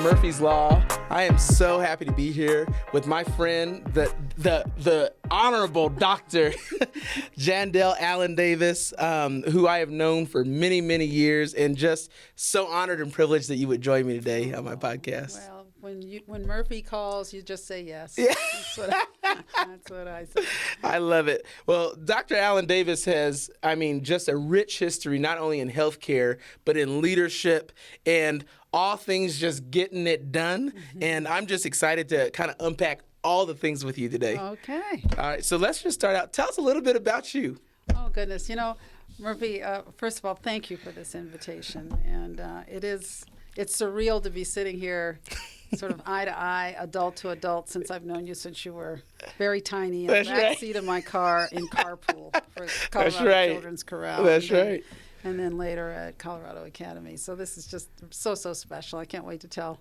Murphy's Law. I am so happy to be here with my friend, the Honorable Dr. Jandel Allen Davis, who I have known for many, many years, and just so honored and privileged that you would join me today on my podcast. Well, when Murphy calls, you just say yes. Yeah. That's what I say. I love it. Well, Dr. Allen Davis has, just a rich history, not only in healthcare, but in leadership and all things just getting it done. Mm-hmm. And I'm just excited to kind of unpack all the things with you today. Okay. All right. So let's just start out. Tell us a little bit about you. Oh, goodness. Murphy, first of all, thank you for this invitation. And it's surreal to be sitting here sort of eye to eye, adult to adult, since I've known you since you were very tiny in the back seat of my car in carpool for Colorado Children's Corral. That's right. And then later at Colorado Academy. So this is just so special. I can't wait to tell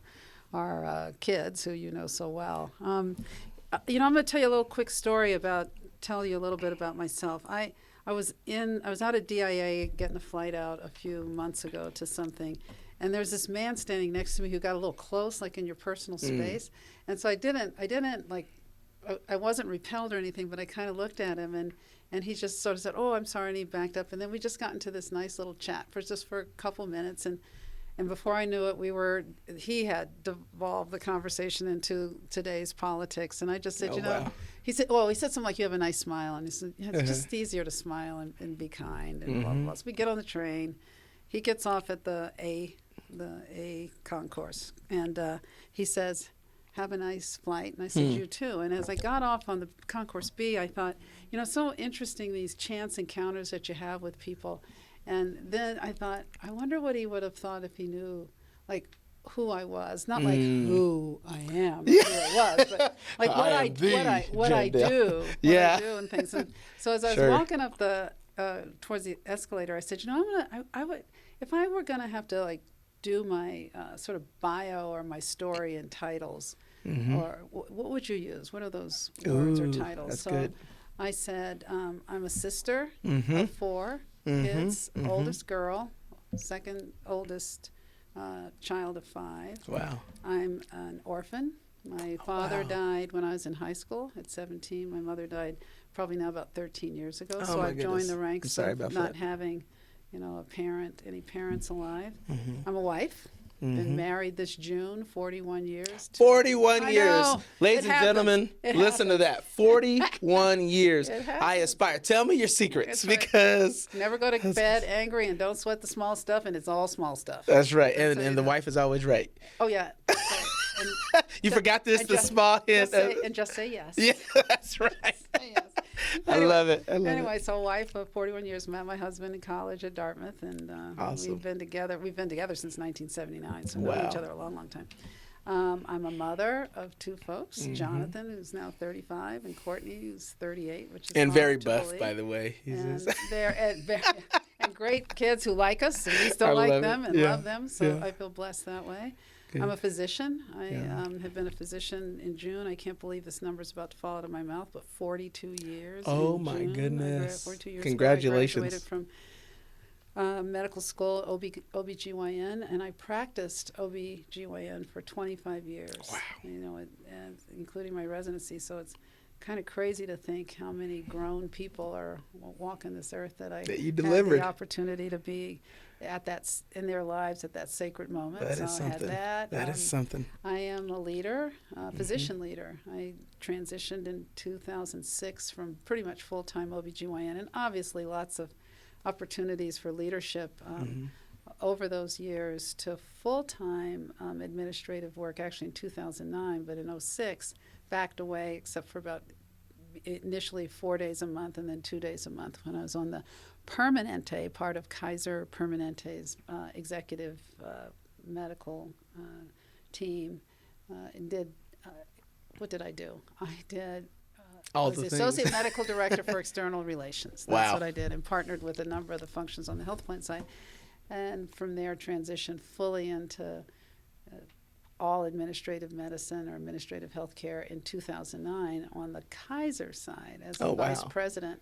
our kids who you know so well. I'm going to tell you a little quick story tell you a little bit about myself. I was out at DIA getting a flight out a few months ago to something. And there's this man standing next to me who got a little close, like in your personal space. And so I wasn't repelled or anything, but I kind of looked at him and he just sort of said, "Oh, I'm sorry," and he backed up. And then we just got into this nice little chat for a couple minutes. And before I knew it, he had devolved the conversation into today's politics. And I just said, wow. he said something like, "You have a nice smile." And he said, "Yeah, it's just easier to smile and be kind," and blah, blah, blah. So we get on the train. He gets off at the A concourse, and he says, "Have a nice flight." And I said, "You too." And as I got off on the concourse B, I thought, so interesting, these chance encounters that you have with people. And then I thought, I wonder what he would have thought if he knew, like, who I was, not like who I am, who I was, but like what I do, what I do, and things. And so as I was walking up towards the escalator, I said, I would, if I were gonna have to like do my sort of bio or my story in titles, or what would you use? What are those words or titles? That's so good. I said, I'm a sister of 4 kids, oldest girl, second oldest child of 5. Wow. I'm an orphan. My father died when I was in high school at 17. My mother died probably now about 13 years ago. So I've joined the ranks of not having any parents alive. I'm a wife. Been married this June, 41 years. 41 years. Know. Ladies and gentlemen, listen to that. 41 years. I aspire. Tell me your secrets, because never go to bed angry and don't sweat the small stuff, and it's all small stuff. That's right. And the wife is always right. Oh, yeah. You forgot this, the small hint. Just say yes. Yeah, that's right. Say yes. I love it. Anyway, so wife of 41 years, met my husband in college at Dartmouth, and awesome. We've been together since 1979, so we've known each other a long, long time. I'm a mother of 2 folks, Jonathan, who's now 35, and Courtney, who's 38, which is very buff, by the way. And great kids who like us, and we still like them and love them, so I feel blessed that way. Good. I'm a physician. I have been a physician in June. I can't believe this number is about to fall out of my mouth, but 42 years. Oh, my goodness. 42 years Congratulations. Ago, I graduated from medical school, OB-GYN, and I practiced OB-GYN for 25 years. Wow. Including my residency. So it's kind of crazy to think how many grown people are walking this earth that you delivered. Had the opportunity to be in their lives at that sacred moment. That is something. I had that. That is something. I am a leader, physician leader. I transitioned in 2006 from pretty much full-time OB-GYN, and obviously lots of opportunities for leadership over those years, to full-time administrative work actually in 2009, but in 2006 backed away except for about initially 4 days a month and then 2 days a month when I was on the Permanente, part of Kaiser Permanente's executive medical team, and did, what did I do? I was the Associate Medical Director for External Relations. That's what I did, and partnered with a number of the functions on the health plan side. And from there, transitioned fully into all administrative medicine or administrative health care in 2009 on the Kaiser side as the vice president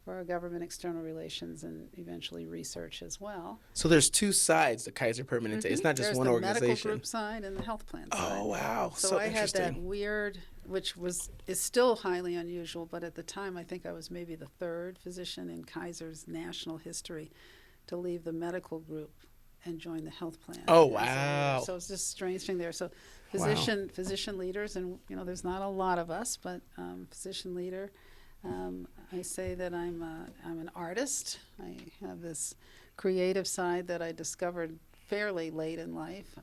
for our government external relations and eventually research as well. So there's two sides to Kaiser Permanente. Mm-hmm. It's not just There's one the organization. medical group side and the health plan side. Oh, wow. So I had interesting. that weird, which is still highly unusual, but at the time I think I was maybe the third physician in Kaiser's national history to leave the medical group and join the health plan. Oh, wow. So it's just a strange thing there. So physician leaders, and there's not a lot of us, but physician leader. I say that I'm an artist. I have this creative side that I discovered fairly late in life,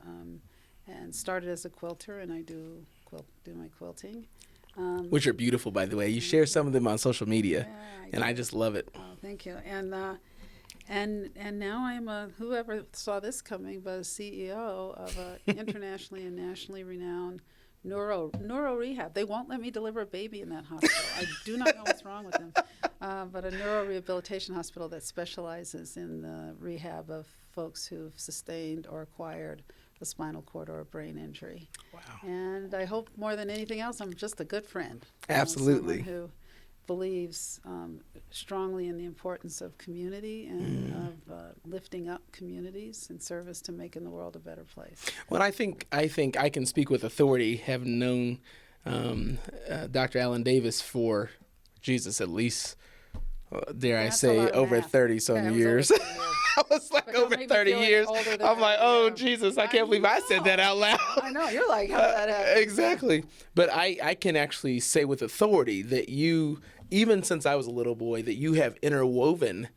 and started as a quilter, and I do my quilting. Which are beautiful, by the way. You share some of them on social media, and I just love it. Oh, thank you. And now I'm whoever saw this coming, but a CEO of an internationally and nationally renowned neuro rehab. They won't let me deliver a baby in that hospital. I do not know what's wrong with them. But a neuro rehabilitation hospital that specializes in the rehab of folks who've sustained or acquired a spinal cord or a brain injury. Wow. And I hope more than anything else, I'm just a good friend. Absolutely. Someone who believes strongly in the importance of community and of lifting up communities in service to making the world a better place. Well, I think I can speak with authority, having known Dr. Allen Davis for, Jesus, at least, dare I say, over 30-some years. I was like, over 30 years. I'm like, oh, Jesus, I can't believe I said that out loud. I know. You're like, how did that happen? Exactly. But I can actually say with authority that you, even since I was a little boy, that you have interwoven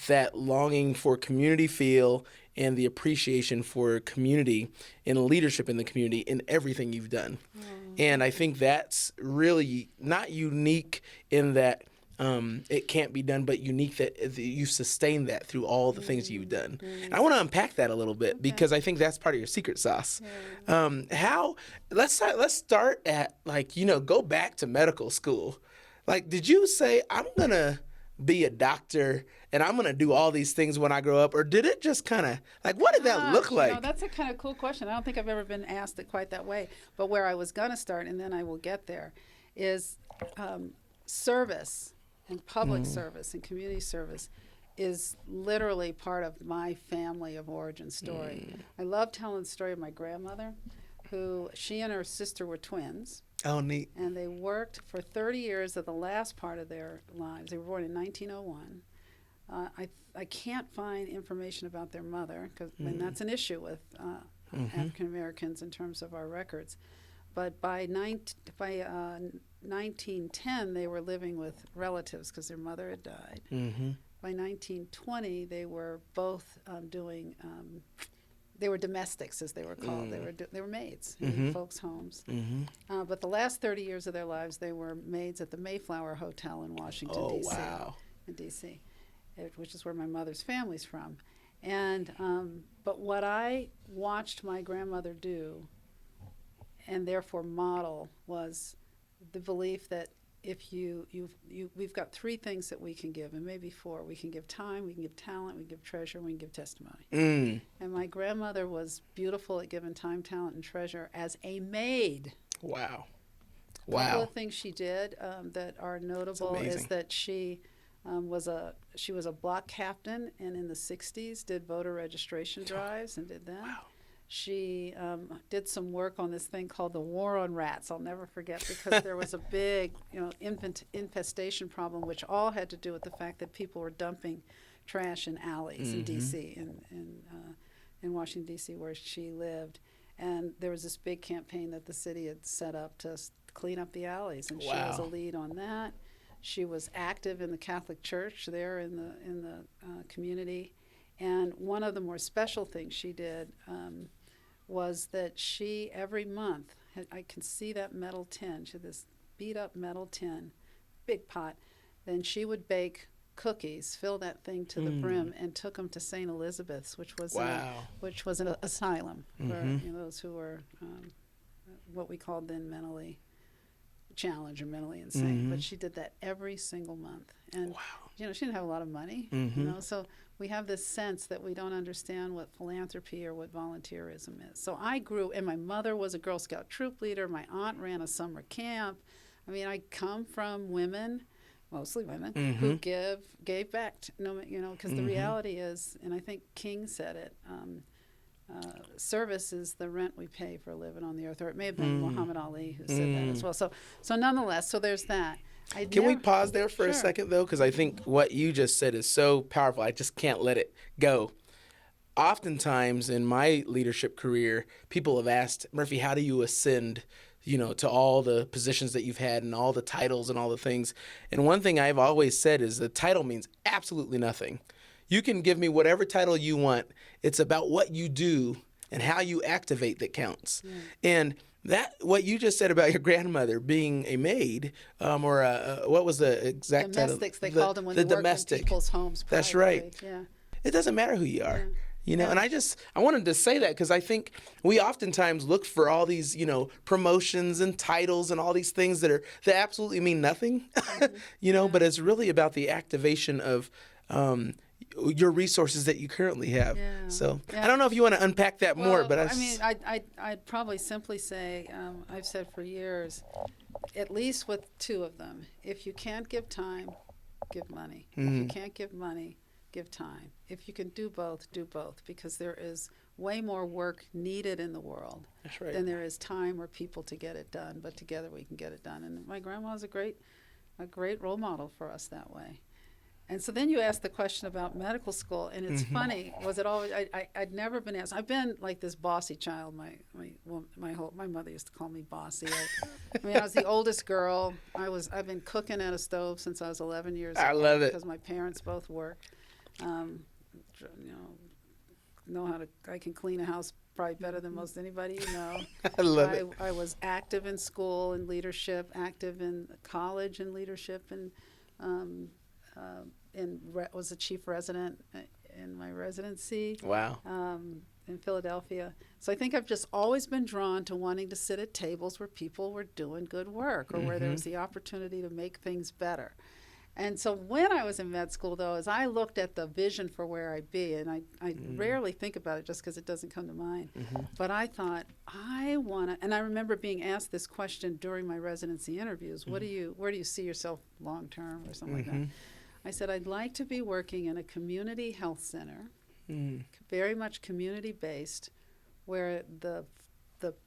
that longing for community feel and the appreciation for community and leadership in the community in everything you've done. And I think that's really not unique in that it can't be done, but unique that you sustain that through all the things you've done. And I want to unpack that a little bit because I think that's part of your secret sauce. Let's start at, go back to medical school. Like, did you say, I'm going to be a doctor and I'm going to do all these things when I grow up? Or did it just kind of, what did that look like? That's a kind of cool question. I don't think I've ever been asked it quite that way. But where I was going to start, and then I will get there, is service. And public service and community service is literally part of my family of origin story. I love telling the story of my grandmother, she and her sister were twins. Oh, neat. And they worked for 30 years of the last part of their lives. They were born in 1901. I can't find information about their mother, and that's an issue with African Americans in terms of our records. But by 1910, they were living with relatives because their mother had died. By 1920, they were both they were domestics, as they were called. They were maids in folks' homes. But the last 30 years of their lives, they were maids at the Mayflower Hotel in Washington, D.C. Wow. In D.C., which is where my mother's family's from. And but what I watched my grandmother do, and therefore model, was the belief that if we've got three things that we can give, and maybe four. We can give time, we can give talent, we can give treasure, we can give testimony. And my grandmother was beautiful at giving time, talent, and treasure as a maid. Wow. A couple of things she did that are notable is that she was a block captain, and in the 60s did voter registration drives and did that. Wow. She did some work on this thing called the War on Rats. I'll never forget, because there was a big, infestation problem, which all had to do with the fact that people were dumping trash in alleys in D.C. in Washington, D.C., where she lived. And there was this big campaign that the city had set up to clean up the alleys, and she was a lead on that. She was active in the Catholic Church there in the community. And one of the more special things she did was that she, every month, I can see that metal tin. She had this beat-up metal tin, big pot. Then she would bake cookies, fill that thing to the brim, and took them to St. Elizabeth's, which was an asylum for those who were what we called then mentally challenged or mentally insane. But she did that every single month. And she didn't have a lot of money, so we have this sense that we don't understand what philanthropy or what volunteerism is. So I grew, and my mother was a Girl Scout troop leader. My aunt ran a summer camp. I mean, I come from women mostly women, who gave back. Because the reality is, and I think King said it, service is the rent we pay for living on the earth. Or it may have been Muhammad Ali who said that as well. So nonetheless, so there's that. Can we pause there for a second, though? Because I think what you just said is so powerful. I just can't let it go. Oftentimes in my leadership career, people have asked, Murphy, how do you ascend, to all the positions that you've had and all the titles and all the things? And one thing I've always said is the title means absolutely nothing. You can give me whatever title you want. It's about what you do and how you activate that counts. And that, what you just said about your grandmother being a maid, or what was the exact domestics, title? They called them when they worked in people's homes privately. That's right. Yeah. It doesn't matter who you are. And I wanted to say that because I think we oftentimes look for all these, promotions and titles and all these things that absolutely mean nothing, but it's really about the activation of your resources that you currently have. So I don't know if you want to unpack that more, but I'd probably simply say, I've said for years, at least with two of them, if you can't give time, give money. If you can't give money, give time. If you can do both, because there is way more work needed in the world than there is time or people to get it done. But together we can get it done. And my grandma was a great role model for us that way. And so then you asked the question about medical school, and it's funny. Was it always? I'd never been asked. I've been like this bossy child. My mother used to call me bossy. I was the oldest girl. I've been cooking at a stove since I was 11 years old. I love it because my parents both worked. I can clean a house probably better than most anybody you know. I love it. I was active in school and leadership, active in college and leadership, and was a chief resident in my residency. Wow. In Philadelphia. So I think I've just always been drawn to wanting to sit at tables where people were doing good work or where there was the opportunity to make things better. And so when I was in med school, though, as I looked at the vision for where I'd be, and I rarely think about it just because it doesn't come to mind, but I thought, I want to, and I remember being asked this question during my residency interviews, where do you see yourself long term or something like that? I said, I'd like to be working in a community health center, very much community-based, where the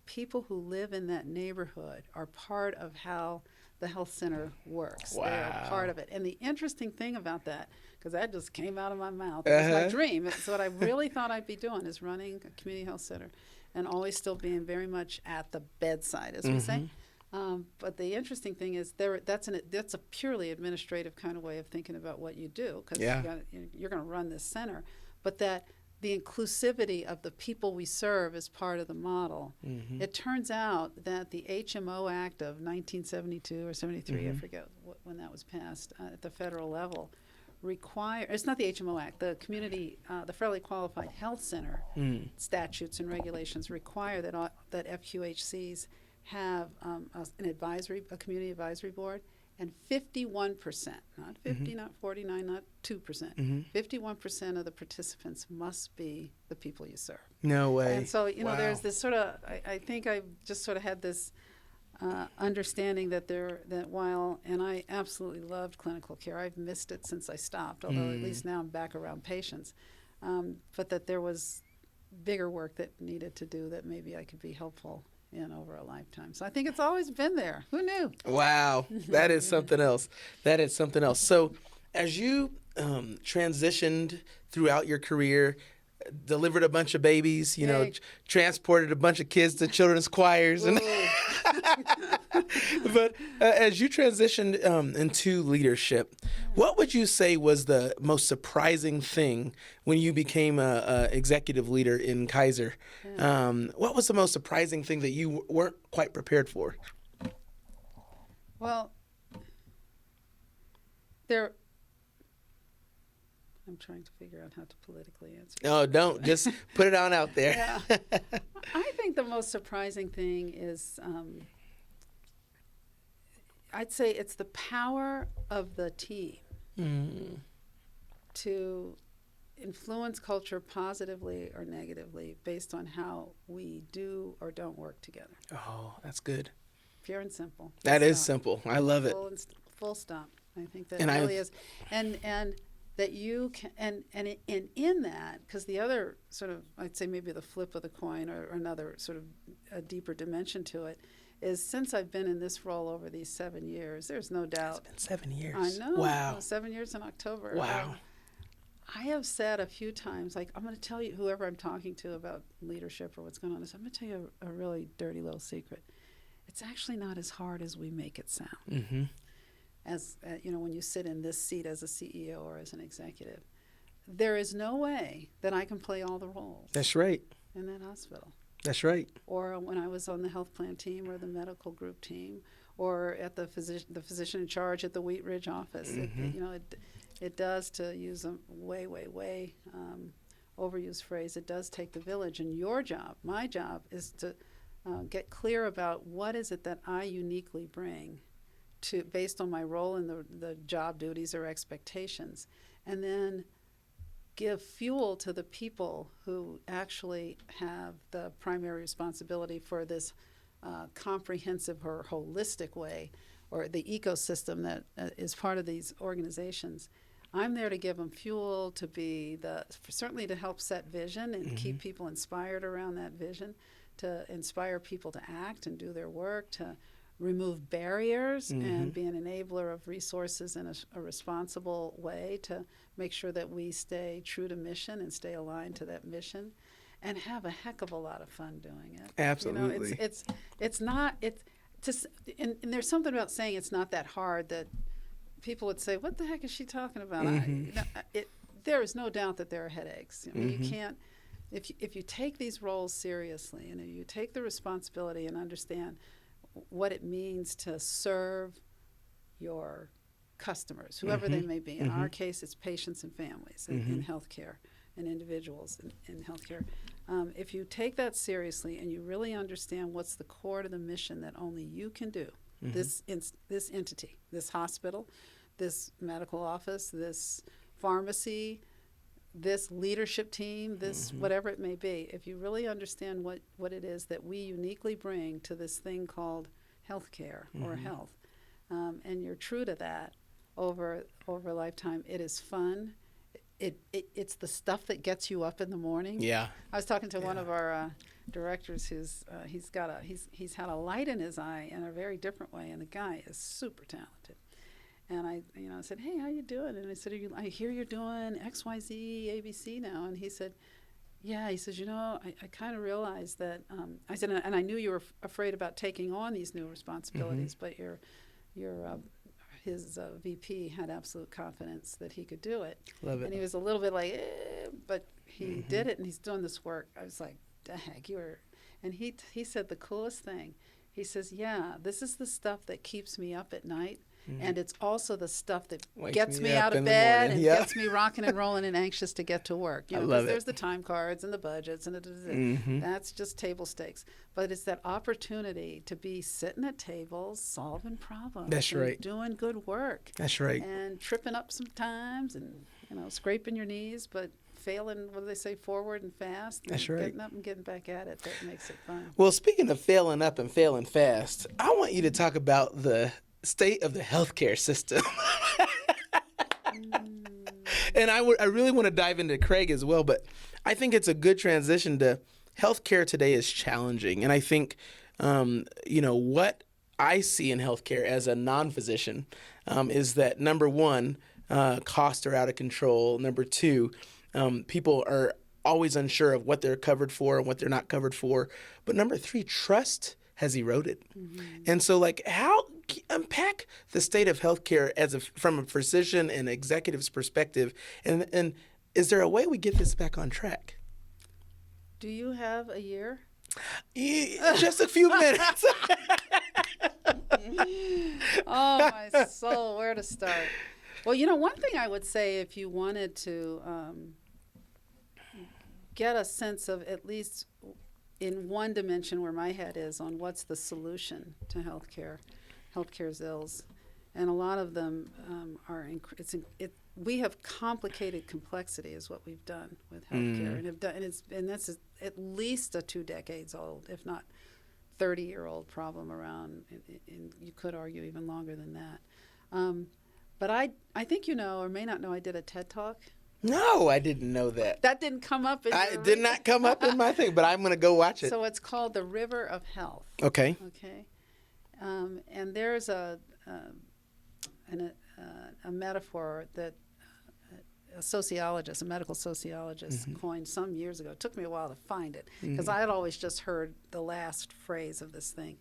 people who live in that neighborhood are part of how the health center works. Wow. They're a part of it. And the interesting thing about that, because that just came out of my mouth, it was my dream. It's what I really thought I'd be doing, is running a community health center and always still being very much at the bedside, as we say. But the interesting thing is that's a purely administrative kind of way of thinking about what you do, because you're going to run this center. But that the inclusivity of the people we serve is part of the model. It turns out that the HMO Act of 1972 or 73, I forget when that was passed at the federal level, it's not the HMO Act, the community, the Federally Qualified Health Center statutes and regulations require that FQHCs have a community advisory board, and 51%, not 50, not 49, not 2%, 51% of the participants must be the people you serve. No way. And so, there's this sort of, I think I just sort of had this understanding that while, and I absolutely loved clinical care, I've missed it since I stopped, although at least now I'm back around patients, but that there was bigger work that needed to do that maybe I could be helpful in over a lifetime. So I think it's always been there. Who knew? Wow. That is something else. So as you transitioned throughout your career, delivered a bunch of babies, transported a bunch of kids to children's choirs. But as you transitioned into leadership, what would you say was the most surprising thing when you became a executive leader in Kaiser? What was the most surprising thing that you weren't quite prepared for? Well, I'm trying to figure out how to politically answer. No, don't. Just put it on out there. Yeah. I think the most surprising thing is, I'd say it's the power of the team to influence culture positively or negatively based on how we do or don't work together. Oh, that's good. Pure and simple. That is simple. I love it. Full stop. I think that And really is, and that you can, and in that, because the other sort of, I'd say maybe the flip of the coin, or another sort of a deeper dimension to it, is since I've been in this role over these 7 years, there's no doubt. It's been 7 years. I know. Wow. 7 years in October. Wow. I have said a few times, like, I'm going to tell you, whoever I'm talking to about leadership or what's going on, I'm going to tell you a really dirty little secret. It's actually not as hard as we make it sound. Mm-hmm. As when you sit in this seat as a CEO or as an executive, there is no way that I can play all the roles. That's right. In that hospital. That's right. Or when I was on the health plan team or the medical group team, or at the physician in charge at the Wheat Ridge office. Mm-hmm. It does, to use a way overused phrase, it does take the village. And your job, my job, is to get clear about what is it that I uniquely bring to, based on my role in the job duties or expectations, and then give fuel to the people who actually have the primary responsibility for this comprehensive or holistic way, or the ecosystem that is part of these organizations. I'm there to give them fuel, to be certainly to help set vision and keep people inspired around that vision, to inspire people to act and do their work, to remove barriers and be an enabler of resources in a responsible way, to make sure that we stay true to mission and stay aligned to that mission, and have a heck of a lot of fun doing it. Absolutely. It's not, and there's something about saying it's not that hard that people would say, what the heck is she talking about? There is no doubt that there are headaches. You can't, if you take these roles seriously, and you take the responsibility and understand what it means to serve your customers, whoever they may be. In our case, it's patients and families in healthcare, and individuals in healthcare. If you take that seriously and you really understand what's the core to the mission that only you can do, this entity, this hospital, this medical office, this pharmacy, this leadership team, this whatever it may be, if you really understand what it is that we uniquely bring to this thing called healthcare or health, and you're true to that over a lifetime, it is fun. It's the stuff that gets you up in the morning. Yeah. I was talking to one of our directors who's he's had a light in his eye in a very different way, and the guy is super talented. And I said, hey, how you doing? And I said, I hear you're doing X, Y, Z, ABC now. And he said, yeah. He says, I kind of realized that. I said, and I knew you were afraid about taking on these new responsibilities, but his VP had absolute confidence that he could do it. Love it. And he was a little bit like, but he did it, and he's doing this work. I was like, the heck, you were. And he said the coolest thing. He says, yeah, this is the stuff that keeps me up at night. And it's also the stuff that gets me out of bed and gets me rocking and rolling and anxious to get to work. I love it. There's the time cards and the budgets and that's just table stakes. But it's that opportunity to be sitting at tables, solving problems. That's right. Doing good work. That's right. And tripping up sometimes and scraping your knees, but failing, what do they say, forward and fast. That's right. Getting up and getting back at it. That makes it fun. Well, speaking of failing up and failing fast, I want you to talk about the state of the healthcare system. And I really want to dive into Craig as well, but I think it's a good transition to healthcare today is challenging. And I think, what I see in healthcare as a non-physician is that, number one, costs are out of control. Number two, people are always unsure of what they're covered for and what they're not covered for. But number three, trust has eroded. And so, how unpack the state of healthcare from a physician and executive's perspective, and is there a way we get this back on track? Do you have a year? Just a few minutes. Oh, my soul, where to start? Well, one thing I would say, if you wanted to get a sense of, at least in one dimension where my head is, on what's the solution to healthcare's ills, and a lot of them we have complicated complexity is what we've done with healthcare, and that's at least a 2 decades old, if not 30-year-old problem around, and you could argue even longer than that. But I think you know, or may not know, I did a TED Talk. No, I didn't know that. That didn't come up in It did not come up in my thing, but I'm going to go watch it. So it's called The River of Health. Okay. Okay. And there's a metaphor that a medical sociologist coined some years ago. It took me a while to find it because I had always just heard the last phrase of this thing.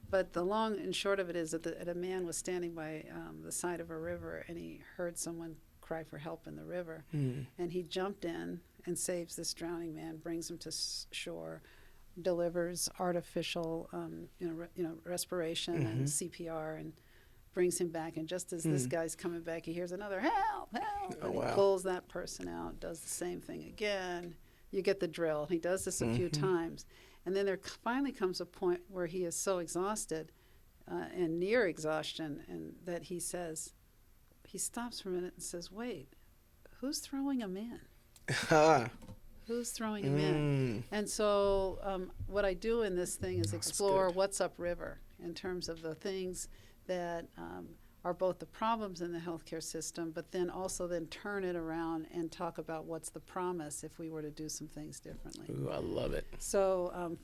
But the long and short of it is that a man was standing by the side of a river, and he heard someone cry for help in the river. And he jumped in and saves this drowning man, brings him to shore, delivers artificial respiration and CPR, and brings him back. And just as this guy's coming back, he hears another help, help. Oh, and he wow. pulls that person out, does the same thing again. You get the drill. He does this a few times. And then there finally comes a point where he is so exhausted and near exhaustion, and that he stops for a minute and says, wait, who's throwing him in? Who's throwing him in? And so what I do in this thing is explore what's upriver in terms of the things that are both the problems in the healthcare system, but then also then turn it around and talk about what's the promise if we were to do some things differently. Ooh, I love it. So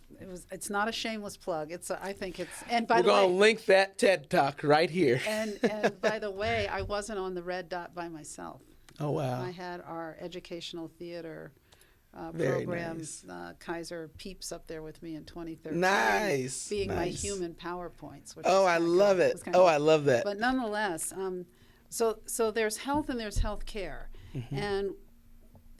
it's not a shameless plug. I think it's, and We're going to link that TED Talk right here. And by the way, I wasn't on the red dot by myself. Oh, wow. I had our educational theater Very program, nice. Kaiser Peeps, up there with me in 2013. Nice. Being my Nice. human PowerPoints. Which Oh, is I kinda love cool. it. It's kinda Oh, cool. I love that. But nonetheless, so there's health and there's health care. And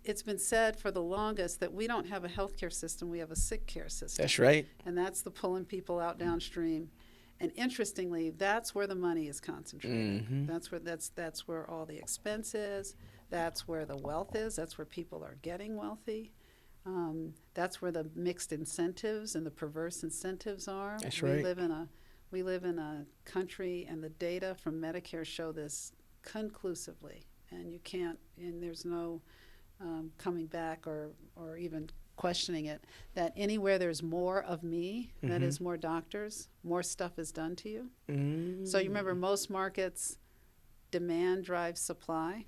it's been said for the longest that we don't have a healthcare system, we have a sick care system. That's right. And that's the pulling people out downstream. And interestingly, that's where the money is concentrated. That's where all the expense is. That's where the wealth is. That's where people are getting wealthy. That's where the mixed incentives and the perverse incentives are. That's right. We live in a country, and the data from Medicare show this conclusively. And you can't, and there's no coming back or even questioning it, that anywhere there's more of me, that is more doctors, more stuff is done to you. So you remember most markets, demand drives supply.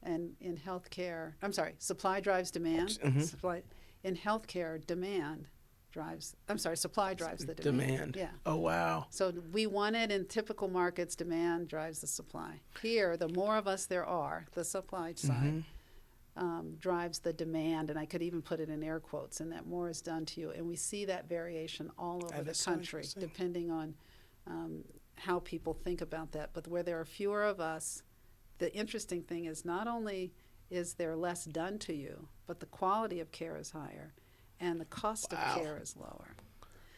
And in healthcare, supply drives demand. In healthcare, supply drives the demand. Yeah. Oh, wow. So we want it in typical markets, demand drives the supply. Here, the more of us there are, the supply side drives the demand, and I could even put it in air quotes, and that more is done to you. And we see that variation all over the country, depending on how people think about that. But where there are fewer of us, the interesting thing is not only is there less done to you, but the quality of care is higher and the cost of care is lower.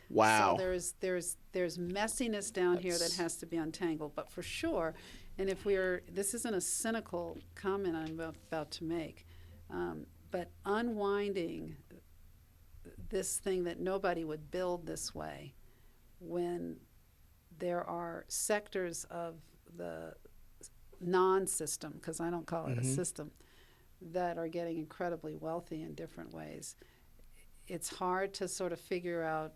Wow. So there's messiness down here that has to be untangled. But for sure, and this isn't a cynical comment I'm about to make, but unwinding this thing that nobody would build this way when there are sectors of the non-system, because I don't call it a system, that are getting incredibly wealthy in different ways. It's hard to sort of figure out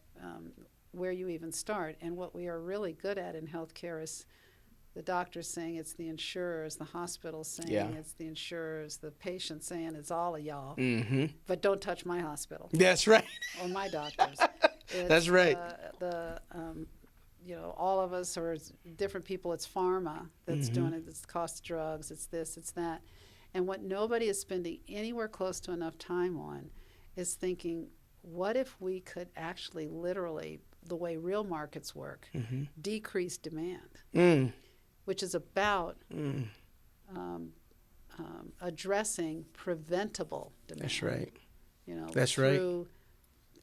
where you even start. And what we are really good at in healthcare is the doctors saying it's the insurers, the hospitals saying it's the insurers, the patients saying it's all of y'all, but don't touch my hospital. That's right. Or my doctors. That's right. All of us or different people, it's pharma that's doing it, it's cost of drugs, it's this, it's that. And what nobody is spending anywhere close to enough time on is thinking, what if we could actually literally, the way real markets work, decrease demand, which is about addressing preventable demand. That's right. That's right.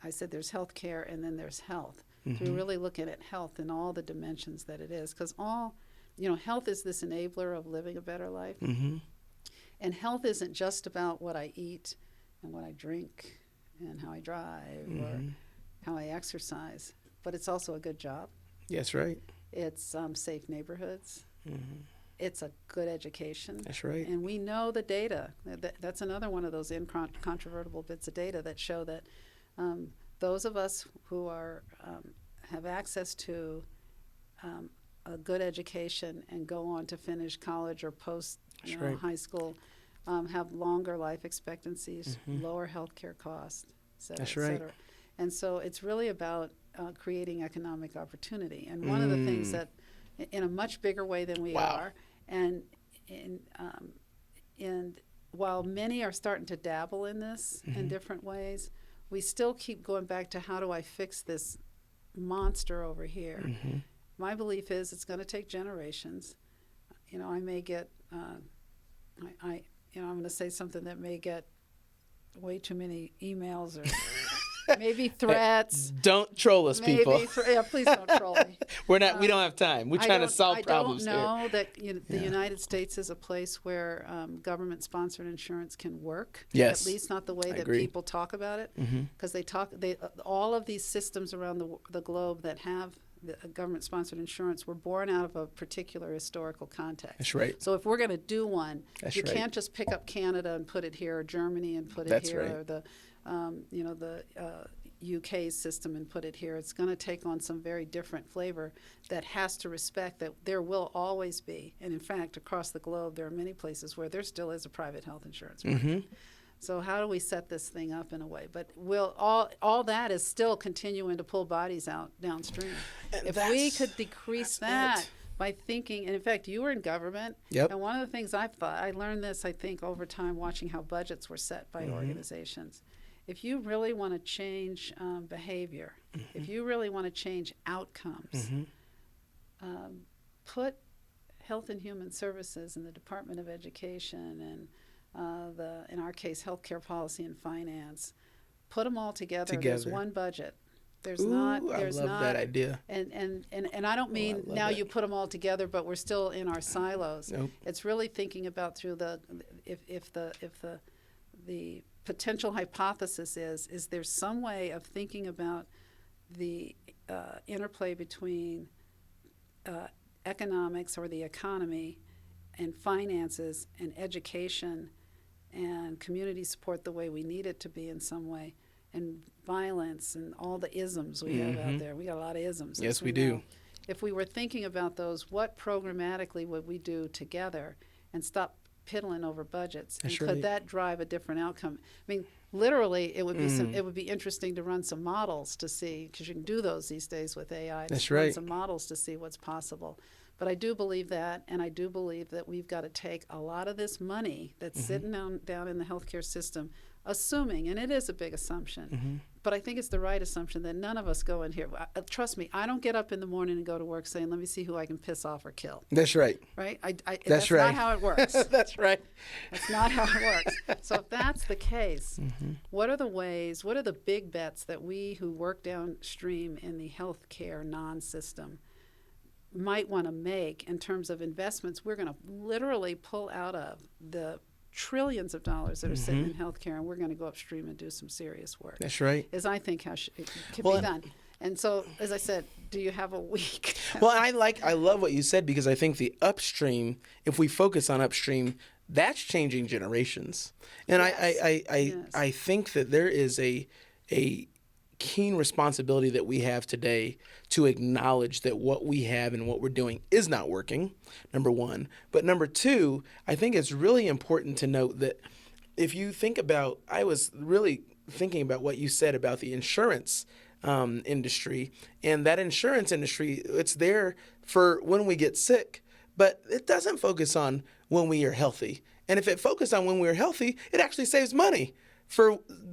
I said there's health care and then there's health. Through really looking at health in all the dimensions that it is. Because health is this enabler of living a better life. And health isn't just about what I eat and what I drink and how I drive or how I exercise, but it's also a good job. That's right. It's safe neighborhoods. It's a good education. That's right. And we know the data. That's another one of those incontrovertible bits of data that show that those of us who have access to a good education and go on to finish college or post high school, have longer life expectancies, lower healthcare costs, et cetera, That's et right. cetera. And so it's really about creating economic opportunity. And one of the things that, in a much bigger way than we are, and while many are starting to dabble in this in different ways, we still keep going back to how do I fix this monster over here. My belief is it's going to take generations. I may get, I'm going to say something that may get way too many emails or maybe threats. Don't troll us, people. Please don't troll me. We don't have time. We're trying to solve problems here. I don't know that the United States is a place where government-sponsored insurance can work. Yes. At least not the way that people talk about it. Because all of these systems around the globe that have government-sponsored insurance were born out of a particular historical context. That's right. So if we're going to do one, That's you right. can't just pick up Canada and put it here, or Germany and put it That's here, right. or the UK system and put it here. It's going to take on some very different flavor that has to respect that there will always be, and in fact, across the globe, there are many places where there still is a private health insurance market. So how do we set this thing up in a way? But all that is still continuing to pull bodies out downstream. And if we could decrease that by thinking, and in fact, you were in government, and one of the things I learned this, I think, over time, watching how budgets were set by organizations. If you really want to change behavior, if you really want to change outcomes, put Health and Human Services and the Department of Education and in our case, healthcare policy and finance, put them all together. There's one budget. There's not. I love that idea. And I don't mean now that. you put them all together, but we're still in our silos. Nope. It's really thinking about through if the potential hypothesis is there some way of thinking about the interplay between economics or the economy and finances and education and community support the way we need it to be in some way, and violence and all the isms we have out there. We got a lot of isms. Yes, we do. If we were thinking about those, what programmatically would we do together and stop piddling over budgets? That's and could right. that drive a different outcome? I mean, literally, it would be it would be interesting to run some models to see, because you can do those these days with AI. That's run right. some models to see what's possible. But I do believe that, and I do believe that we've got to take a lot of this money that's sitting down in the healthcare system, assuming, and it is a big assumption, but I think it's the right assumption that none of us go in here. Trust me, I don't get up in the morning and go to work saying, let me see who I can piss off or kill. That's right. Right? That's right. not how it works. That's right. That's not how it works. So if that's the case, what are the big bets that we who work downstream in the healthcare non-system might want to make in terms of investments we're going to literally pull out of the trillions of dollars that are sitting in healthcare, and we're going to go upstream and do some serious work. That's right. Is I think how it can be done. And so, as I said, do you have a week? Well, I love what you said, because I think the upstream, if we focus on upstream, that's changing generations. And I think that there is a keen responsibility that we have today to acknowledge that what we have and what we're doing is not working, number one. But number two, I think it's really important to note that if you think about, I was really thinking about what you said about the insurance industry, and that insurance industry, it's there for when we get sick, but it doesn't focus on when we are healthy. And if it focused on when we are healthy, it actually saves money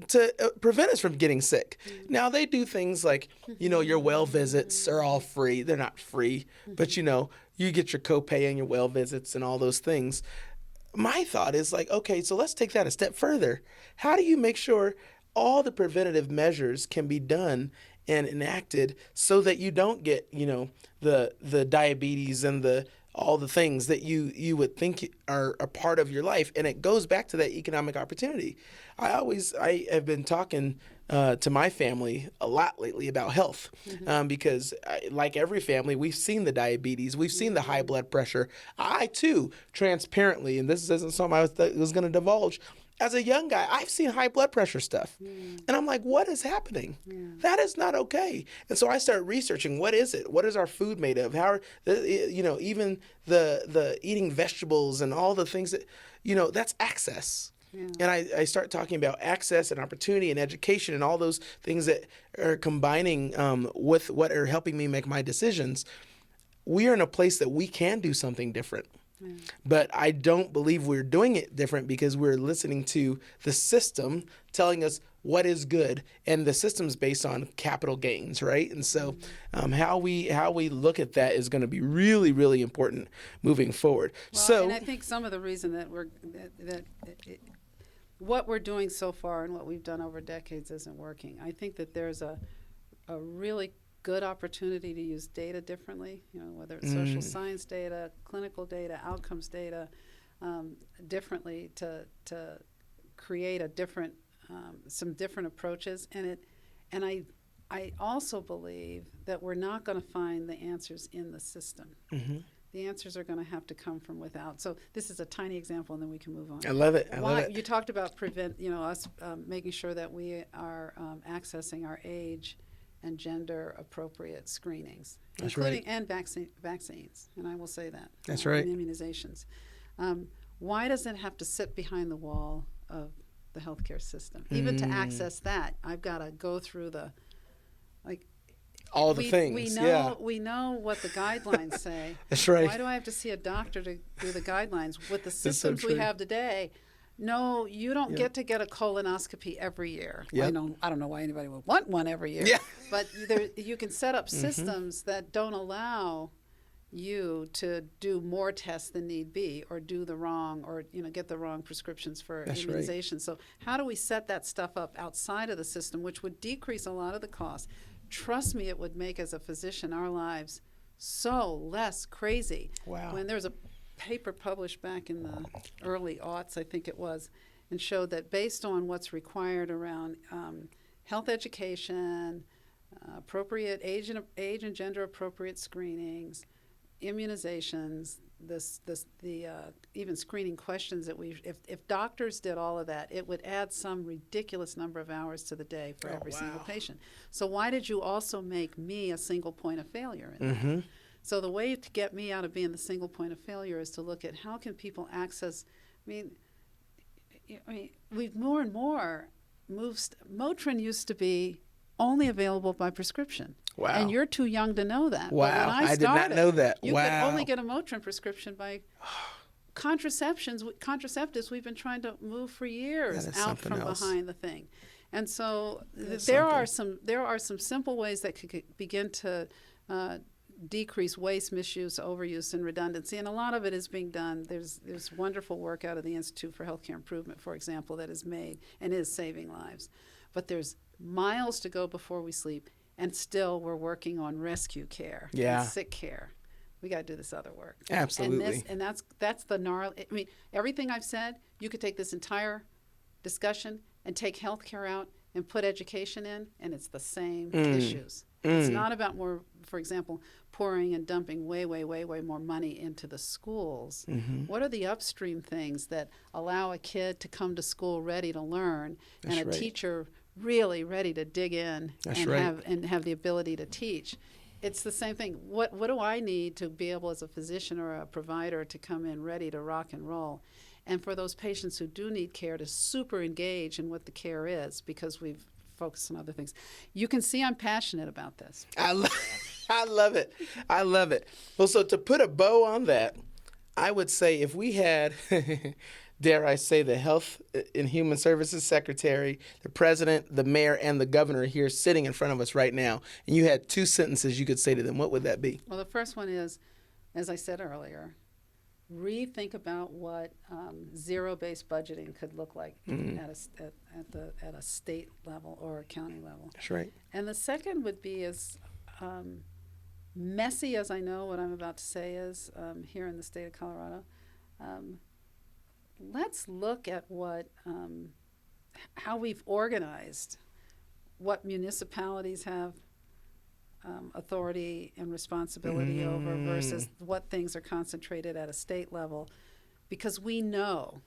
to prevent us from getting sick. Now, they do things like, your well visits are all free. They're not free, but you get your copay and your well visits and all those things. My thought is like, okay, so let's take that a step further. How do you make sure all the preventative measures can be done and enacted so that you don't get, the diabetes and all the things that you would think are a part of your life? And it goes back to that economic opportunity. I have been talking to my family a lot lately about health, because like every family, we've seen the diabetes, we've seen the high blood pressure. I too, transparently, and this isn't something I was going to divulge, as a young guy, I've seen high blood pressure stuff. And I'm like, what is happening? That is not okay. And so I started researching, what is it? What is our food made of? How are, even the eating vegetables and all the things that, that's access. And I start talking about access and opportunity and education and all those things that are combining with what are helping me make my decisions. We are in a place that we can do something different. But I don't believe we're doing it different because we're listening to the system telling us what is good, and the system's based on capital gains, right? And so how we look at that is going to be really, really important moving forward. Well, and I think some of the reason that what we're doing so far and what we've done over decades isn't working. I think that there's a really good opportunity to use data differently, whether it's social science data, clinical data, outcomes data, differently to create a different, some different approaches. And I also believe that we're not going to find the answers in the system. The answers are going to have to come from without. So this is a tiny example, and then we can move on. I love it. I love it. You talked about us making sure that we are accessing our age and gender appropriate screenings, That's including right. and vaccines. And I will say that. That's right. And immunizations. Why does it have to sit behind the wall of the healthcare system? Even to access that, I've got to go through all the things. We know what the guidelines say. That's right. Why do I have to see a doctor to do the guidelines? With the so systems we true. have today, no, you don't get to get a colonoscopy every year. Yep. I don't know why anybody would want one every year. Yeah. But you can set up systems that don't allow you to do more tests than need be, or do the wrong, or get the wrong prescriptions for immunization. Right. So how do we set that stuff up outside of the system, which would decrease a lot of the cost? Trust me, it would make, as a physician, our lives so less crazy. Wow. When there's a paper published back in the early aughts, I think it was, and showed that based on what's required around health education, appropriate age and gender appropriate screenings, immunizations, even screening questions that if doctors did all of that, it would add some ridiculous number of hours to the day for every single patient. So why did you also make me a single point of failure in that? So the way to get me out of being the single point of failure is to look at how can people access. I mean, we've more and more moved. Motrin used to be only available by prescription. Wow. And you're too young to know that. Wow. But when I did not know that. You wow. could only get a Motrin prescription by contraceptives we've been trying to move for years out from behind the thing. And so there are some simple ways that could begin to decrease waste, misuse, overuse, and redundancy. And a lot of it is being done. There's wonderful work out of the Institute for Healthcare Improvement, for example, that is made and is saving lives. But there's miles to go before we sleep, and still we're working on rescue care and sick care. We got to do this other work. Absolutely. And that's the gnarly. I mean, everything I've said, you could take this entire discussion and take healthcare out and put education in, and it's the same issues. It's not about more, for example, pouring and dumping way more money into the schools. What are the upstream things that allow a kid to come to school ready to learn, and a teacher really ready to dig in and have the ability to teach? It's the same thing. What do I need to be able, as a physician or a provider, to come in ready to rock and roll? And for those patients who do need care, to super engage in what the care is, because we've focused on other things. You can see I'm passionate about this. I love it. I love it. Well, so to put a bow on that, I would say if we had, dare I say, the Health and Human Services Secretary, the President, the Mayor, and the Governor here sitting in front of us right now, and you had two sentences you could say to them, what would that be? Well, the first one is, as I said earlier, rethink about what zero-based budgeting could look like at a state level or a county level. That's right. And the second would be, as messy as I know what I'm about to say is here in the state of Colorado, let's look at how we've organized, what municipalities have authority and responsibility over versus what things are concentrated at a state level, because we know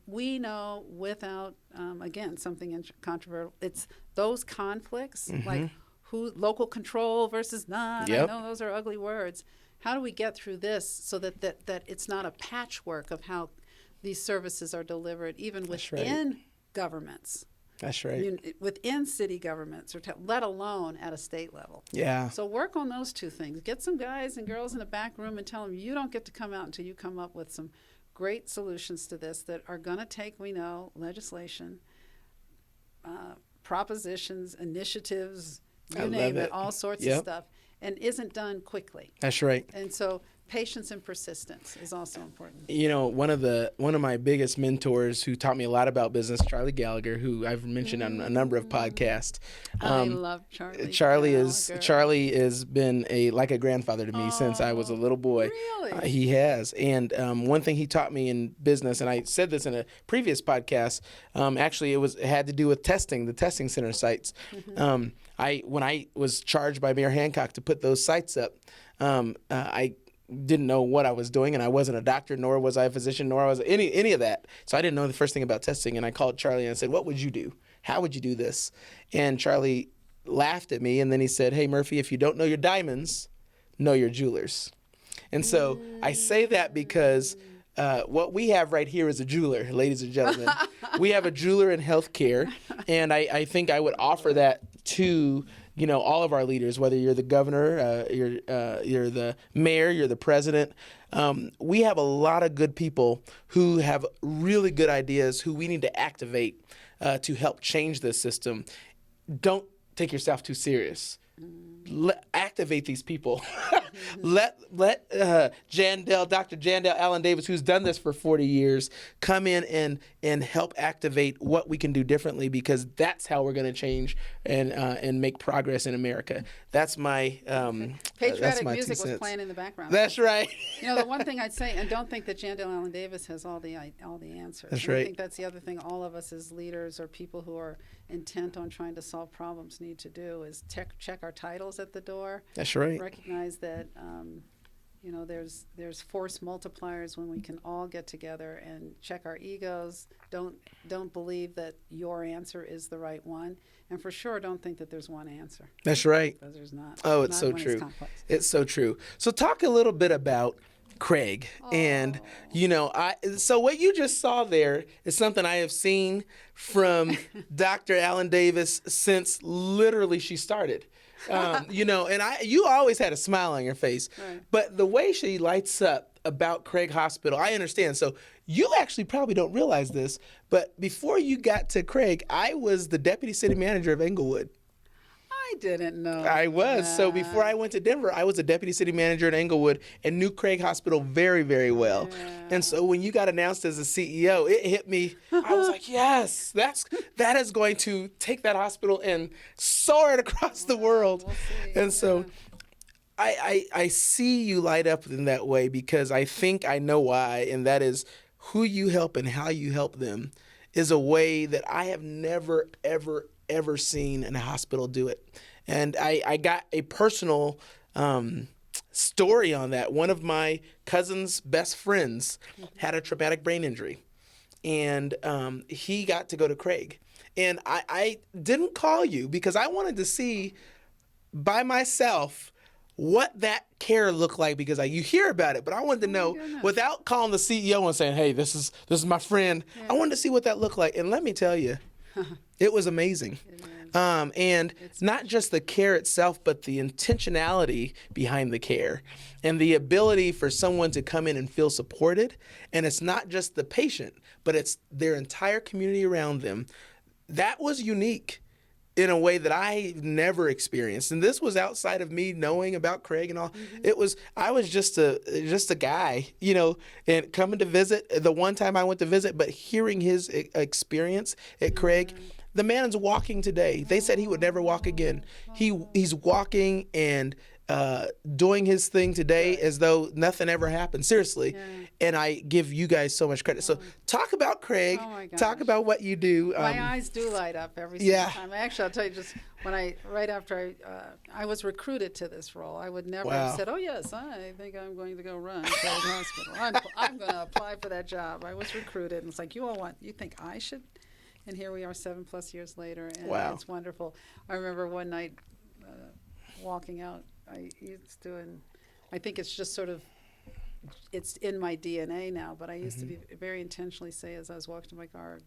We know without, again, something controversial, it's those conflicts, like who local control versus not. Yep. I know those are ugly words. How do we get through this so that it's not a patchwork of how these services are delivered, even within governments? That's right. Within city governments, or let alone at a state level. Yeah. So work on those two things. Get some guys and girls in the back room and tell them you don't get to come out until you come up with some great solutions to this that are going to take, we know, legislation, propositions, initiatives, you name it, all sorts of stuff, and isn't done quickly. That's right. And so patience and persistence is also important. You know, one of my biggest mentors who taught me a lot about business, Charlie Gallagher, who I've mentioned on a number of podcasts. I love Charlie. Charlie has been like a grandfather to me since I was a little boy. Really? He has. And one thing he taught me in business, and I said this in a previous podcast, actually it had to do with testing, the testing center sites. When I was charged by Mayor Hancock to put those sites up, I didn't know what I was doing, and I wasn't a doctor, nor was I a physician, nor was any of that. So I didn't know the first thing about testing, and I called Charlie and I said, what would you do? How would you do this? And Charlie laughed at me, and then he said, hey, Murphy, if you don't know your diamonds, know your jewelers. And so I say that because what we have right here is a jeweler, ladies and gentlemen. We have a jeweler in healthcare, and I think I would offer that to all of our leaders, whether you're the governor, you're the mayor, you're the president. We have a lot of good people who have really good ideas who we need to activate to help change this system. Don't take yourself too serious. Activate these people. Let Dr. Jandel Allen Davis, who's done this for 40 years, come in and help activate what we can do differently, because that's how we're going to change and make progress in America. That's my patriotic music was playing in the background. That's right. The one thing I'd say, and don't think that Jandel Allen Davis has all the answers. That's and right. I think that's the other thing all of us as leaders or people who are intent on trying to solve problems need to do is check our titles at the door. That's right. Recognize that there's force multipliers when we can all get together and check our egos. Don't believe that your answer is the right one, and for sure don't think that there's one answer. That's right. Because there's not. Oh, it's so true. It's so true. So talk a little bit about Craig. And so what you just saw there is something I have seen from Dr. Allen Davis since literally she started. And you always had a smile on your face, right. But the way she lights up about Craig Hospital, I understand. So you actually probably don't realize this, but before you got to Craig, I was the deputy city manager of Englewood. I didn't know. I was. So before I went to Denver, I was a deputy city manager at Englewood and knew Craig Hospital very, very well. Yeah. And so when you got announced as a CEO, it hit me. I was like, yes, that is going to take that hospital and soar it across the world. We'll see. And so I see you light up in that way because I think I know why, and that is who you help and how you help them is a way that I have never, ever seen in a hospital do it. And I got a personal story on that. One of my cousin's best friends had a traumatic brain injury, and he got to go to Craig. And I didn't call you because I wanted to see by myself what that care looked like, because you hear about it, but I wanted to know without calling the CEO and saying, hey, this is my friend. Yeah. I wanted to see what that looked like. And let me tell you, it was amazing. And it's not just the care itself, but the intentionality behind the care and the ability for someone to come in and feel supported. And it's not just the patient, but it's their entire community around them. That was unique in a way that I never experienced. And this was outside of me knowing about Craig and all. Mm-hmm. I was just a guy, and coming to visit the one time I went to visit, but hearing his experience at Craig. The man's walking today. They said he would never walk again. He's walking, and doing his thing today as though nothing ever happened. Seriously. Yeah. And I give you guys so much credit. So talk about Craig. Oh my gosh. Talk about what you do. My eyes do light up every single Yeah. time. Actually, I'll tell you, just right after I was recruited to this role, I would never Wow. have said, "Oh yes, I think I'm going to go run Craig Hospital. I'm going to apply for that job." I was recruited, and it's like, you think I should? And here we are, 7+ years later, and Wow. it's wonderful. I remember one night walking out. I think it's just sort of, it's in my DNA now, but I used to be very intentionally say as I was walking to my car,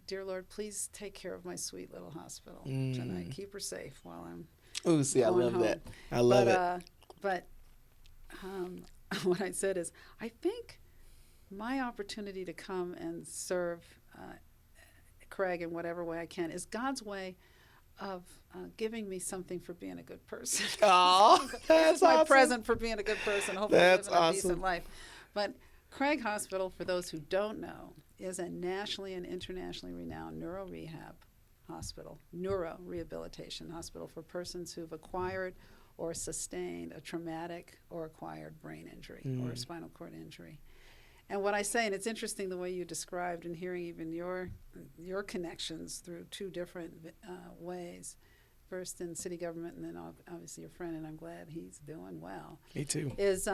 "Dear Lord, please take care of my sweet little hospital tonight. Keep her safe while I'm Ooh, see, I going love home." that. I love it. But what I said is, I think my opportunity to come and serve Craig in whatever way I can is God's way of giving me something for being a good person. Oh, that's my awesome. present for being a good person, hopefully That's living a awesome. decent life. But Craig Hospital, for those who don't know, is a nationally and internationally renowned neuro rehabilitation hospital for persons who've acquired or sustained a traumatic or acquired brain injury or a spinal cord injury. And what I say, and it's interesting the way you described and hearing even your connections through two different ways, first in city government and then obviously your friend, and I'm glad he's doing well. Me too. Is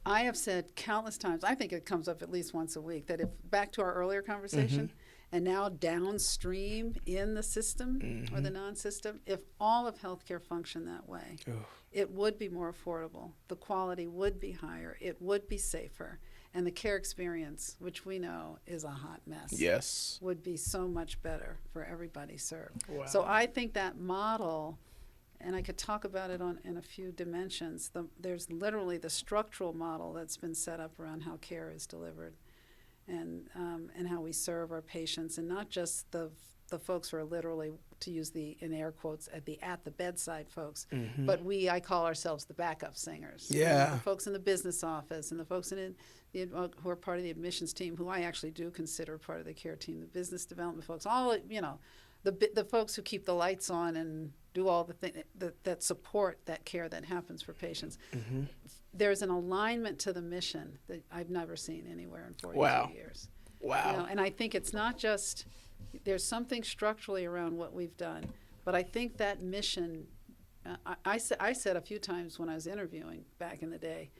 I have said countless times, I think it comes up at least once a week, that if, back to our earlier conversation, and now downstream in the system or the non-system, if all of healthcare functioned that way, it would be more affordable. The quality would be higher. It would be safer. And the care experience, which we know is a hot mess, Yes. would be so much better for everybody served. Wow. So I think that model, and I could talk about it in a few dimensions, there's literally the structural model that's been set up around how care is delivered and how we serve our patients, and not just the folks who are literally, to use the in air quotes, at the bedside folks, but I call ourselves the backup singers. Yeah. The folks in the business office and the folks who are part of the admissions team, who I actually do consider part of the care team, the business development folks, all, the folks who keep the lights on and do all the things that support that care that happens for patients. There's an alignment to the mission that I've never seen anywhere in 42 years. Wow. And I think it's not just, there's something structurally around what we've done, but I think that mission, I said a few times when I was interviewing back in the day,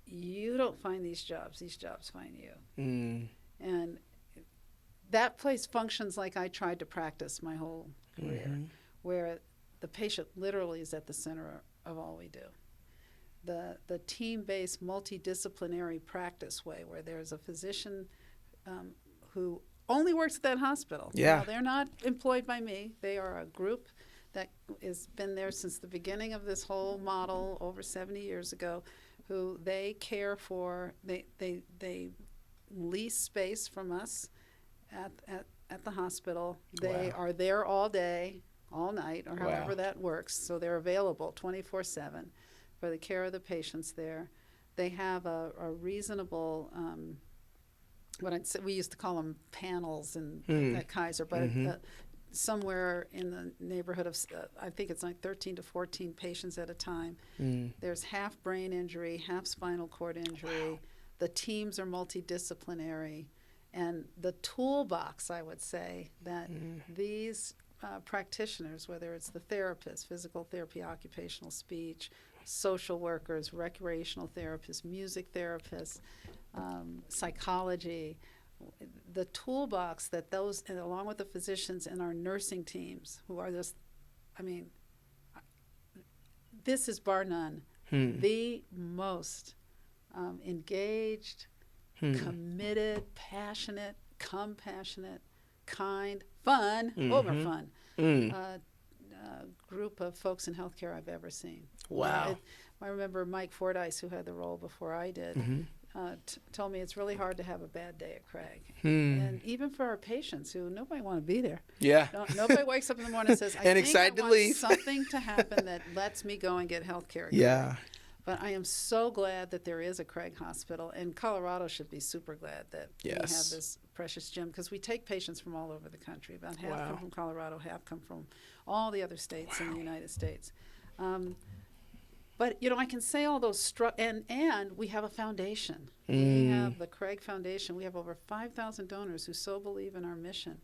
you don't find these jobs find you. And that place functions like I tried to practice my whole career, where the patient literally is at the center of all we do. The team-based, multidisciplinary practice way, where there's a physician who only works at that hospital. Yeah. Now, they're not employed by me. They are a group that has been there since the beginning of this whole model over 70 years ago, who they care for. They lease space from us at the hospital. They are there all day, all night, or however that works. So they're available 24/7 for the care of the patients there. They have a reasonable, we used to call them panels at Kaiser, but somewhere in the neighborhood of, I think it's like 13 to 14 patients at a time. There's half brain injury, half spinal cord injury. The teams are multidisciplinary. And the toolbox, I would say, that these practitioners, whether it's the therapists, physical therapy, occupational speech, social workers, recreational therapists, music therapists, psychology, the toolbox that those, and along with the physicians and our nursing teams, who are this, this is bar none, the most engaged, committed, passionate, compassionate, kind, fun, over fun, group of folks in healthcare I've ever seen. Wow. I remember Mike Fordyce, who had the role before I did, told me it's really hard to have a bad day at Craig. And even for our patients, who nobody want to be there. Yeah. Nobody wakes up in the morning and says, I And think excited I to want leave. something to happen that lets me go and get health care. Yeah. But I am so glad that there is a Craig Hospital, and Colorado should be super glad that we have this precious gym, because we take patients from all over the country. About half come from Colorado, half come from all the other states in the United States. But, I can say all those, and we have a foundation. We have the Craig Foundation. We have over 5,000 donors who so believe in our mission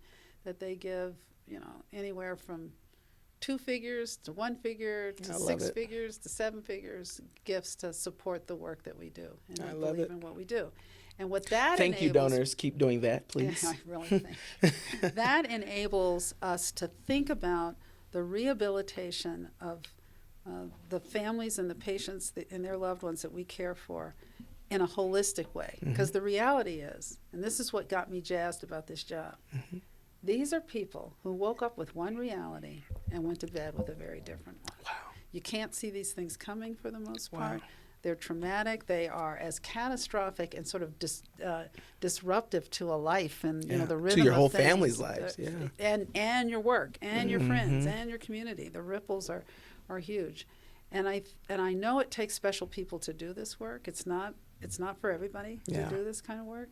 that they give, anywhere from 2 figures to 1 figure to 6 figures to 7 figures gifts to support the work that we do. And I believe in what we do. And what that Thank you, donors. Keep doing that, please. I really think. That enables us to think about the rehabilitation of the families and the patients and their loved ones that we care for in a holistic way. Because the reality is, and this is what got me jazzed about this job, these are people who woke up with one reality and went to bed with a very different one. Wow. You can't see these things coming for the most part. They're traumatic. They are as catastrophic and sort of disruptive to a life and the rhythm to your of whole things, family's lives, and your work and your friends and your community. The ripples are huge, and I know it takes special people to do this work. It's not for everybody to do this kind of work,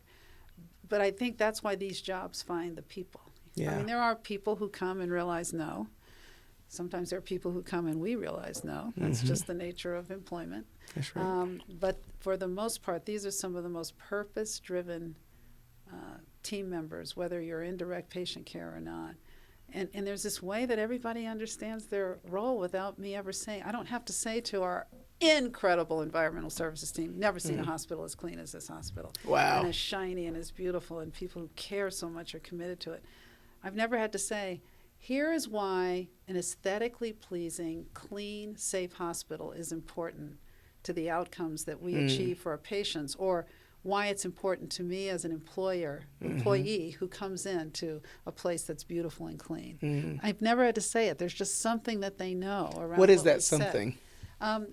but I think that's why these jobs find the people. I mean, there are people who come and realize no. Sometimes there are people who come and we realize no. That's just the nature of employment. That's right. But for the most part, these are some of the most purpose-driven team members, whether you're in direct patient care or not. And there's this way that everybody understands their role without me ever saying. I don't have to say to our incredible environmental services team, never seen a hospital as clean as this hospital. Wow. And as shiny and as beautiful, and people who care so much are committed to it. I've never had to say, here is why an aesthetically pleasing, clean, safe hospital is important to the outcomes that we achieve for our patients, or why it's important to me as an employee who comes into a place that's beautiful and clean. I've never had to say it. There's just something that they know around what is that we something?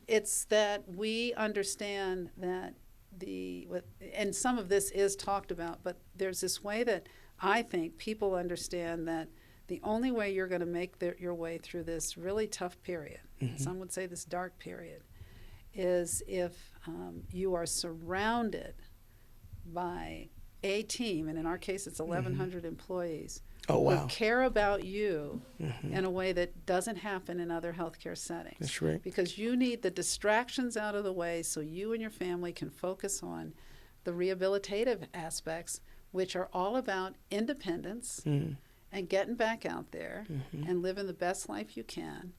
It's that we understand that and some of this is talked about, but there's this way that I think people understand that the only way you're going to make your way through this really tough period, some would say this dark period, is if you are surrounded by a team, and in our case it's 1,100 employees, who care about you in a way that doesn't happen in other healthcare settings. That's right. Because you need the distractions out of the way so you and your family can focus on the rehabilitative aspects, which are all about independence and getting back out there and living the best life you can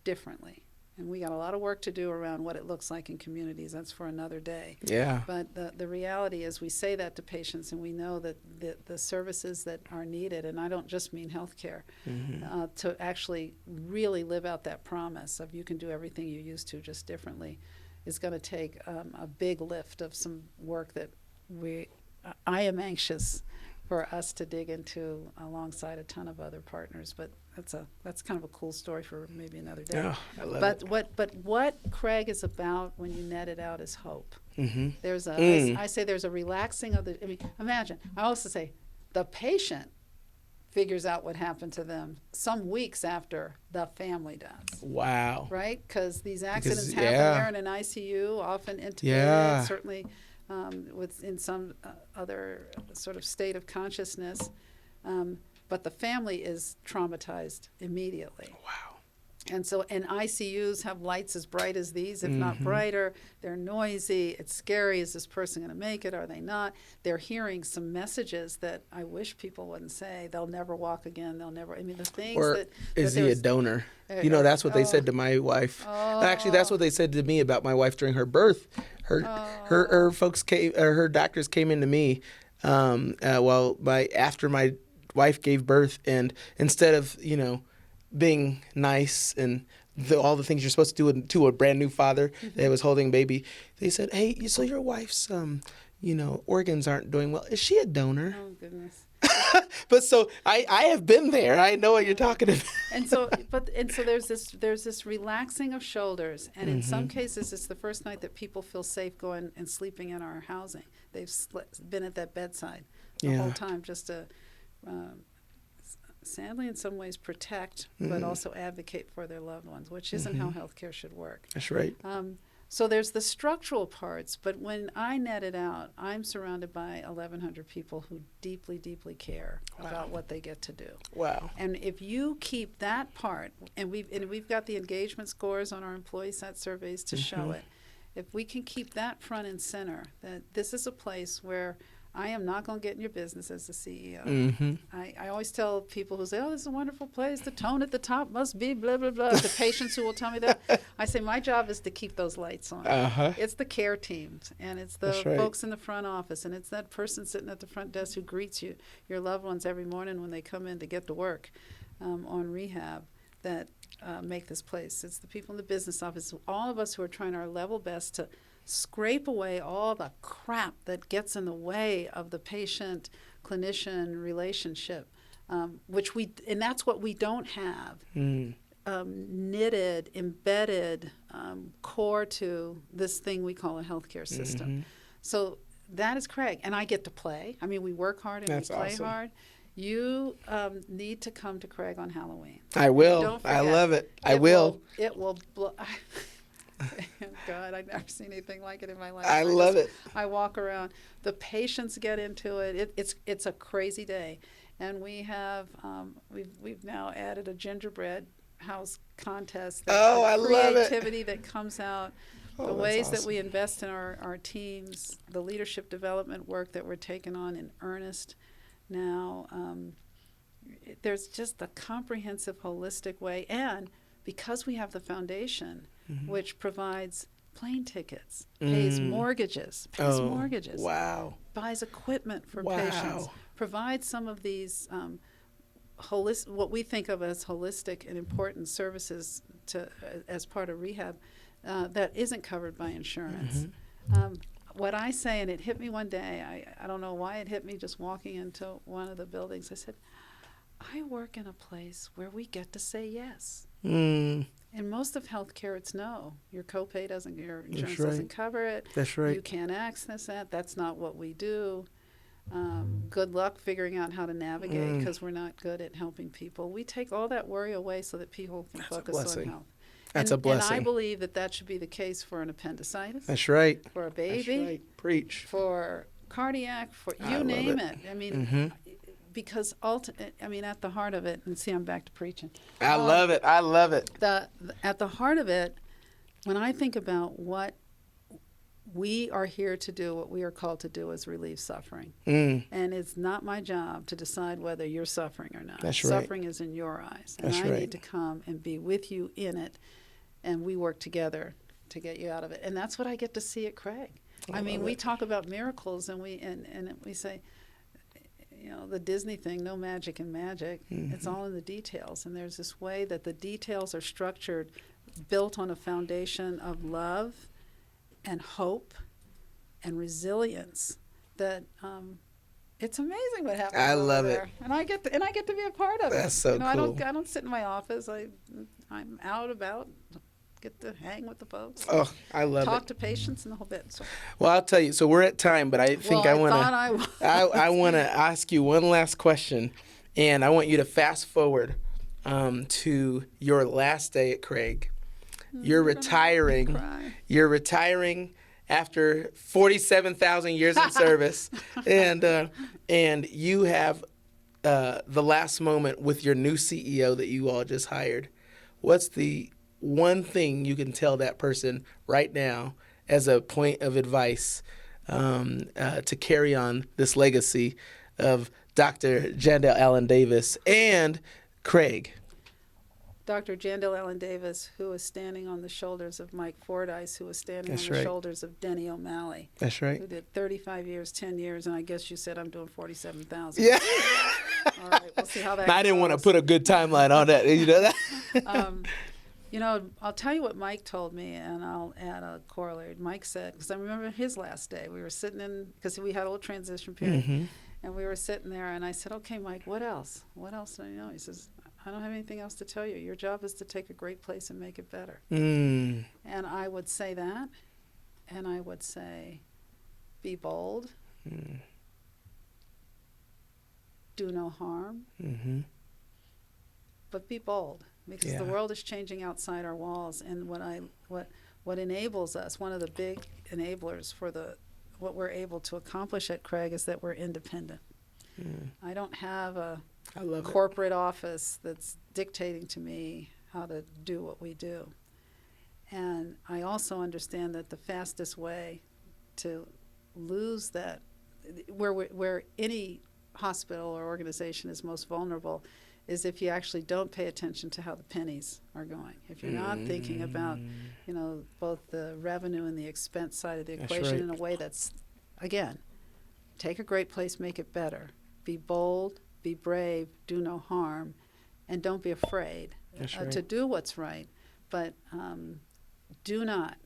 differently. And we got a lot of work to do around what it looks like in communities. That's for another day. Yeah. But the reality is we say that to patients, and we know that the services that are needed, and I don't just mean healthcare, to actually really live out that promise of you can do everything you used to just differently, is going to take a big lift of some work that I am anxious for us to dig into alongside a ton of other partners. But that's kind of a cool story for maybe another day. Yeah, I love it. But what Craig is about when you net it out is hope. There's I say there's a relaxing of the. I mean, imagine. I also say the patient figures out what happened to them some weeks after the family does. Wow. Right? Because these accidents happen. They're in an ICU, often intubated, certainly in some other sort of state of consciousness. But the family is traumatized immediately. Wow. And ICUs have lights as bright as these, if not brighter. They're noisy. It's scary. Is this person going to make it? Are they not? They're hearing some messages that I wish people wouldn't say. They'll never walk again. They'll never. I mean, the things or that. Is he a donor? That's what they said to my wife. Actually, that's what they said to me about my wife during her birth. Her folks came, her doctors came into me, after my wife gave birth, and instead of being nice and all the things you're supposed to do to a brand new father that was holding a baby, they said, "Hey, so your wife's organs aren't doing well. Is she a donor?" Oh goodness. But so I have been there. I know what you're talking about. And so there's this relaxing of shoulders, and in some cases it's the first night that people feel safe going and sleeping in our housing. They've been at that bedside the whole time just to sadly in some ways protect but also advocate for their loved ones, which isn't how healthcare should work. That's right. So there's the structural parts, but when I net it out, I'm surrounded by 1,100 people who deeply, deeply care about what they get to do. Wow. And if you keep that part, and we've got the engagement scores on our employee sat surveys to show it, if we can keep that front and center, that this is a place where I am not going to get in your business as the CEO. I always tell people who say, oh, this is a wonderful place. The tone at the top must be blah, blah, blah. The patients who will tell me that. I say, my job is to keep those lights on. It's the care teams, and it's the folks in the front office, and it's that person sitting at the front desk who greets you, your loved ones every morning when they come in to get to work on rehab that make this place. It's the people in the business office, all of us who are trying our level best to scrape away all the crap that gets in the way of the patient-clinician relationship, and that's what we don't have knitted, embedded, core to this thing we call a healthcare system. So that is Craig, and I get to play. I mean, we work hard and we play hard. You need to come to Craig on Halloween. I will. I love it. I will. It will blow. God, I've never seen anything like it in my life. I love it. I walk around. The patients get into it. It's a crazy day, and we have we've now added a gingerbread house contest. I love it. Creativity that comes out. The ways that we invest in our teams, the leadership development work that we're taking on in earnest now. There's just a comprehensive, holistic way, and because we have the foundation, which provides plane tickets, pays mortgages, wow, buys equipment for patients, provides some of these what we think of as holistic and important services as part of rehab that isn't covered by insurance. What I say, and it hit me one day, I don't know why it hit me just walking into one of the buildings. I said, I work in a place where we get to say yes. In most of healthcare, it's no. Your copay doesn't, your insurance doesn't cover it. That's right. You can't access that. That's not what we do. Good luck figuring out how to navigate because we're not good at helping people. We take all that worry away so that people can focus on health. That's a blessing. And I believe that should be the case for an appendicitis. That's right. For a baby. That's right. Preach. For cardiac, for you name it. I mean, because at the heart of it, and see, I'm back to preaching. I love it. I love it. At the heart of it, when I think about what we are here to do, what we are called to do is relieve suffering. And it's not my job to decide whether you're suffering or not. That's right. Suffering is in your eyes. And I need to come and be with you in it, and we work together to get you out of it. And that's what I get to see at Craig. I mean, we talk about miracles, and we say, you know, the Disney thing, no magic in magic. It's all in the details. And there's this way that the details are structured, built on a foundation of love and hope and resilience that it's amazing what happens. I love there. it. And I get to be a part of it. That's so cool. I don't sit in my office. I'm out about, get to hang with the folks. Oh, I love it. Talk to patients and the whole bit. So. Well, I'll tell you. So we're at time, but I think I want to ask you one last question, and I want you to fast forward to your last day at Craig. You're retiring. You're retiring after 47,000 years in service, and you have the last moment with your new CEO that you all just hired. What's the one thing you can tell that person right now as a point of advice to carry on this legacy of Dr. Jandel Allen Davis and Craig? Dr. Jandel Allen Davis, who is standing on the shoulders of Mike Fordyce, who is standing on the shoulders of Denny O'Malley. That's right. Who did 35 years, 10 years, and I guess you said I'm doing 47,000. Yeah. All right, we'll see how that goes. I didn't want to put a good timeline on that. You know that? You know, I'll tell you what Mike told me, and I'll add a corollary. Mike said, because I remember his last day, we were sitting in, because we had a little transition period, and we were sitting there, and I said, okay, Mike, what else? What else do I know? He says, I don't have anything else to tell you. Your job is to take a great place and make it better. And I would say that, and I would say, be bold, do no harm, but be bold, because the world is changing outside our walls. And what what enables us, one of the big enablers for what we're able to accomplish at Craig is that we're independent. I don't have a corporate office that's dictating to me how to do what we do. And I also understand that the fastest way to lose that, where any hospital or organization is most vulnerable, is if you actually don't pay attention to how the pennies are going. If you're not thinking about, both the revenue and the expense side of the equation in a way that's, again, take a great place, make it better. Be bold, be brave, do no harm, and don't be afraid to do what's right. But do not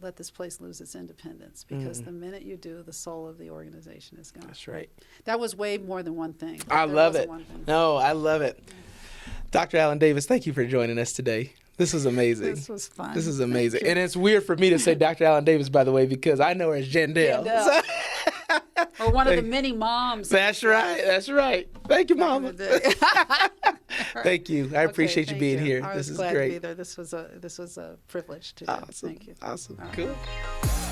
let this place lose its independence, because the minute you do, the soul of the organization is gone. That's right. That was way more than one thing. I love it. No, I love it. Dr. Allen Davis, thank you for joining us today. This was amazing. This was fun. This is amazing. And it's weird for me to say Dr. Allen Davis, by the way, because I know her as Jandel. Jandel. Or one of the many moms. That's right. That's right. Thank you, Mama. Thank you. I appreciate you being here. I was this is glad great. to be there. This was a privilege too. Awesome. Thank you. Awesome. All right. Cool.